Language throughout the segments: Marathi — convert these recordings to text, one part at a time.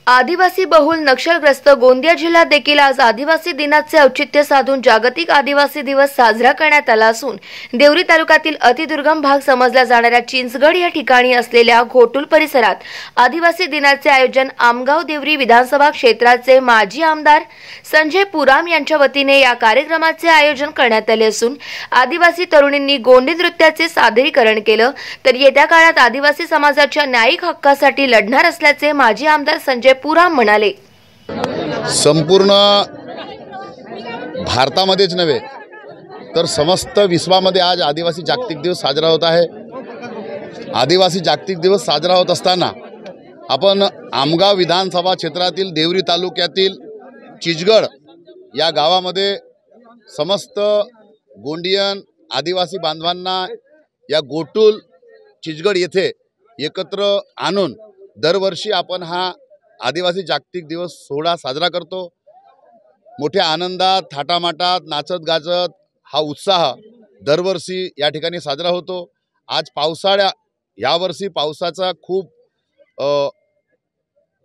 आदिवासी बहुल नक्षलग्रस्त गोंदिया जिल्ह्यात देखील आज आदिवासी दिनाचे औचित्य साधून जागतिक आदिवासी दिवस साजरा करण्यात आला असून देवरी तालुक्यातील अतिदुर्गम भाग समजल्या जाणाऱ्या चिंचगड या ठिकाणी असलेल्या घोटुल परिसरात आदिवासी दिनाचे आयोजन आमगाव देवरी विधानसभा क्षेत्राचे माजी आमदार संजय पुराम यांच्या वतीने या कार्यक्रमाचे आयोजन करण्यात आले असून आदिवासी तरुणींनी गोंडी नृत्याचे सादरीकरण केलं। तर येत्या काळात आदिवासी समाजाच्या न्यायिक हक्कासाठी लढणार असल्याचे माजी आमदार संजय पुराम म्हणाले। संपूर्ण भारतामध्येच नव्हे तर समस्त विश्वामध्ये आज आदिवासी जागतिक दिवस साजरा होत आहे। आदिवासी जागतिक दिवस साजरा होत असताना आपण आमगाव विधानसभा क्षेत्रातील देवरी तालुक्यातील चिंचगड या गावामध्ये समस्त गोंडियन आदिवासी बांधवांना या गोटुल चिंचगड येथे एकत्र आणून दरवर्षी आपण हा आदिवासी जागतिक दिवस सोहळा साजरा करतो। मोठ्या आनंदात थाटामाटात नाचत गाजत हा उत्साह दरवर्षी या ठिकाणी साजरा होतो। आज यावर्षी पावसाचा खूप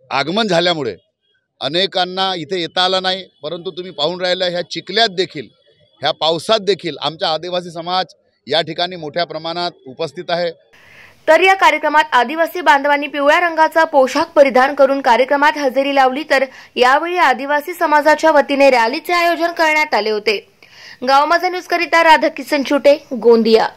आगमन झाल्यामुळे अनेकांना इथे येता आला नाही, परंतु तुम्ही पाहून राहिला ह्या चिखल्यात देखील ह्या पावसात देखील आमचा आदिवासी समाज या ठिकाणी मोठ्या प्रमाणात उपस्थित आहे। तर या कार्यक्रमात आदिवासी बांधवांनी पिवळ्या रंगाचा पोशाख परिधान करून कार्यक्रमात हजेरी लावली। तर यावेळी आदिवासी समाजाच्या वतीने रॅलीचे आयोजन करण्यात आले होते। गाव माझा न्यूज करिता राधाकिशन छुटे, गोंदिया।